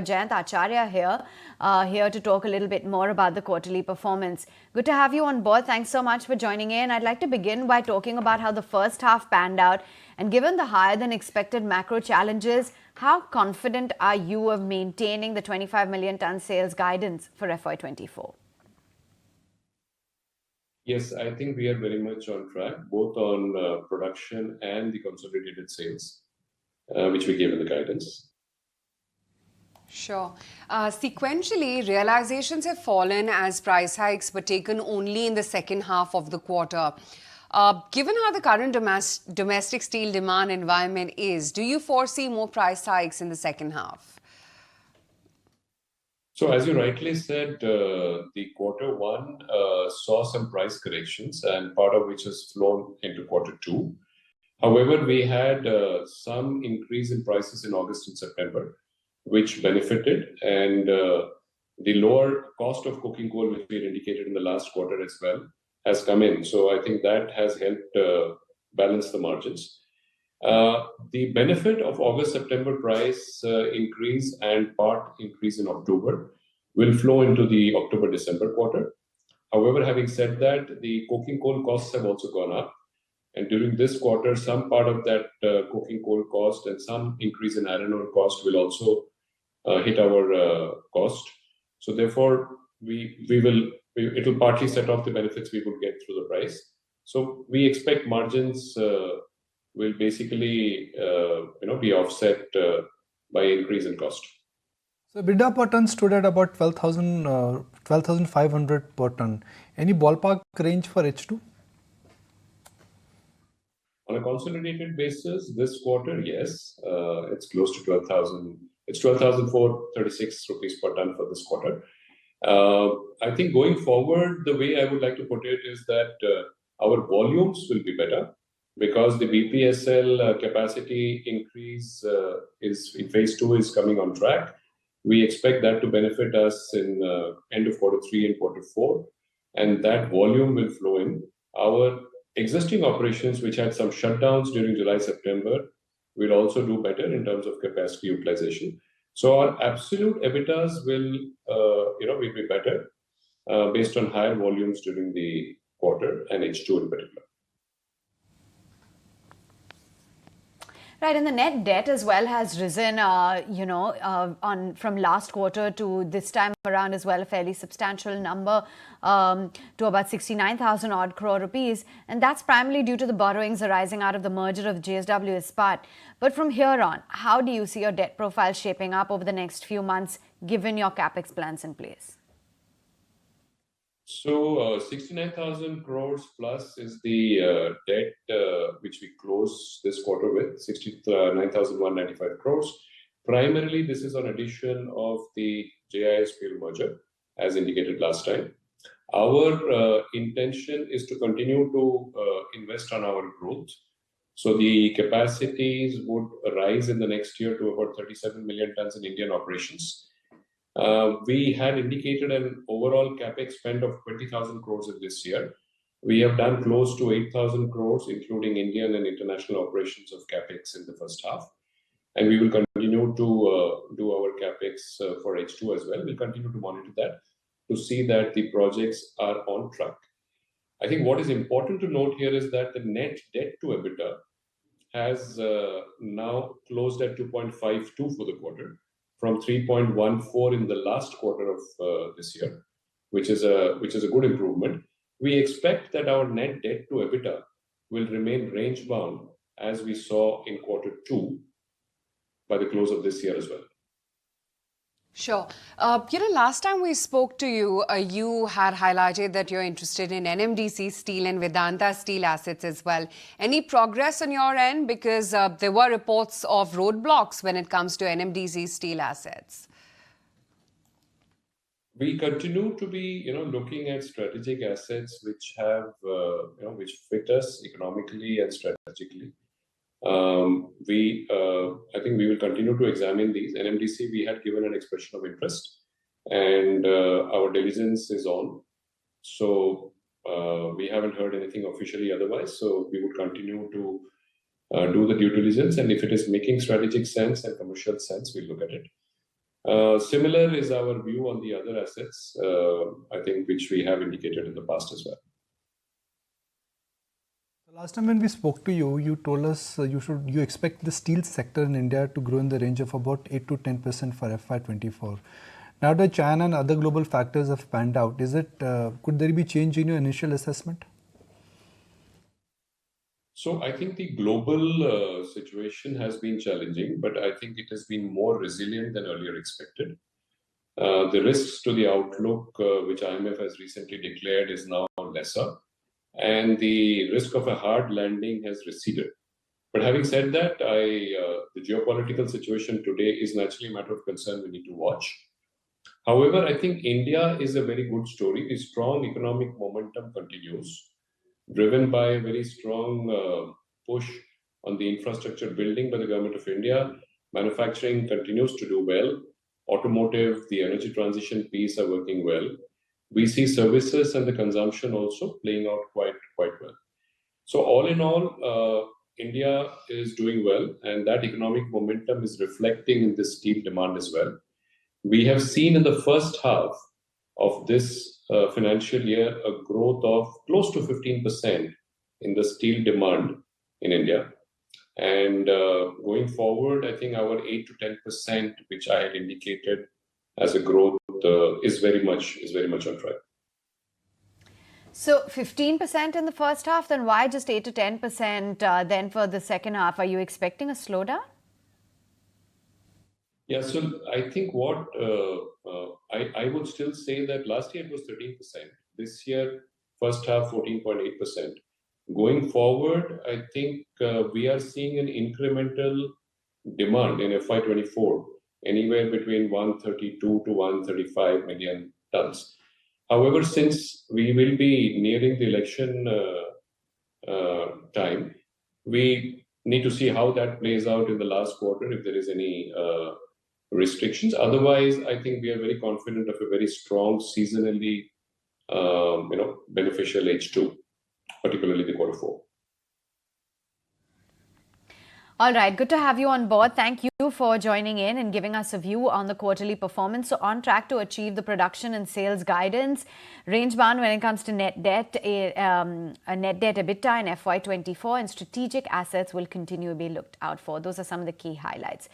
Jayant, Acharya here to talk a little bit more about the quarterly performance. Good to have you on board. Thanks so much for joining in. I'd like to begin by talking about how the first half panned out. And given the higher than expected macro challenges, how confident are you of maintaining the 25 million ton sales guidance for FY24? Yes, I think we are very much on track, both on production and the consolidated sales, which we gave in the guidance. Sure. Sequentially, realizations have fallen as price hikes were taken only in the second half of the quarter. Given how the current domestic steel demand environment is, do you foresee more price hikes in the second half? So as you rightly said, the quarter one saw some price corrections, and part of which has flown into quarter two. However, we had some increase in prices in August and September, which benefited, and the lower cost of coking coal, which we had indicated in the last quarter as well, has come in. So I think that has helped balance the margins. The benefit of August-September price increase and part increase in October will flow into the October-December quarter. However, having said that, the coking coal costs have also gone up. And during this quarter, some part of that coking coal cost and some increase in iron ore cost will also hit our cost. So therefore, it will partly set off the benefits we will get through the price. So we expect margins will basically be offset by increase in cost. So EBITDA per ton stood at about 12,500 per ton. Any ballpark range for H2? On a consolidated basis, this quarter, yes, it's close to 12,000. It's 12,436 rupees per ton for this quarter. I think going forward, the way I would like to put it is that our volumes will be better because the BPSL capacity increase is in phase 2 is coming on track. We expect that to benefit us in end of quarter 3 and quarter 4, and that volume will flow in. Our existing operations, which had some shutdowns during July-September, will also do better in terms of capacity utilization. So our absolute EBITDAs will be better based on higher volumes during the quarter and H2 in particular. Right, and the net debt as well has risen, from last quarter to this time around as well, a fairly substantial number to about 69,000 odd crore rupees. And that's primarily due to the borrowings arising out of the merger of JSW Ispat. But from here on, how do you see your debt profile shaping up over the next few months, given your capex plans in place? So 69,000 crores plus is the debt which we close this quarter with, 69,195 crores. Primarily, this is on addition of the JISPL merger, as indicated last time. Our intention is to continue to invest on our growth. So the capacities would rise in the next year to about 37 million tons in Indian operations. We had indicated an overall capex spend of 20,000 crores in this year. We have done close to 8,000 crores, including Indian and international operations of capex in the first half. And we will continue to do our capex for H2 as well. We'll continue to monitor that to see that the projects are on track. I think what is important to note here is that the net debt to EBITDA has now closed at 2.52 for the quarter, from 3.14 in the last quarter of this year, which is a good improvement. We expect that our net debt to EBITDA will remain range bound as we saw in quarter 2 by the close of this year as well. Sure. Last time we spoke to you, you had highlighted that you're interested in NMDC Steel and Vedanta Steel assets as well. Any progress on your end? Because there were reports of roadblocks when it comes to NMDC Steel assets. We continue to be, looking at strategic assets which have, which fit us economically and strategically. I think we will continue to examine these. NMDC, we had given an expression of interest, and our diligence is on. So we haven't heard anything officially otherwise. So we would continue to do the due diligence, and if it is making strategic sense and commercial sense, we'll look at it. Similar is our view on the other assets, I think, which we have indicated in the past as well. Last time when we spoke to you, you told us you expect the steel sector in India to grow in the range of about 8 to 10% for FY24. Now that China and other global factors have panned out, could there be change in your initial assessment? So I think the global situation has been challenging, but I think it has been more resilient than earlier expected. The risks to the outlook, which IMF has recently declared, is now lesser, and the risk of a hard landing has receded. But having said that, the geopolitical situation today is naturally a matter of concern we need to watch. However, I think India is a very good story. The strong economic momentum continues, driven by a very strong push on the infrastructure building by the government of India. Manufacturing continues to do well. Automotive, the energy transition piece are working well. We see services and the consumption also playing out quite well. So all in all, India is doing well, and that economic momentum is reflecting in the steel demand as well. We have seen in the first half of this financial year a growth of close to 15% in the steel demand in India. And going forward, I think our 8 to 10%, which I had indicated as a growth, is very much on track. So 15% in the first half, then why just 8 to 10% then for the second half? Are you expecting a slowdown? Yeah, so I think what I would still say that last year it was 13%. This year, first half 14.8%. Going forward, I think we are seeing an incremental demand in FY24, anywhere between 132 to 135 million tons. However, since we will be nearing the election time, we need to see how that plays out in the last quarter, if there is any restrictions. Otherwise, I think we are very confident of a very strong seasonally beneficial H2, particularly the quarter 4. All right, good to have you on board. Thank you for joining in and giving us a view on the quarterly performance. So on track to achieve the production and sales guidance. Range bound when it comes to net debt, a net debt EBITDA in FY24, and strategic assets will continue to be looked out for. Those are some of the key highlights.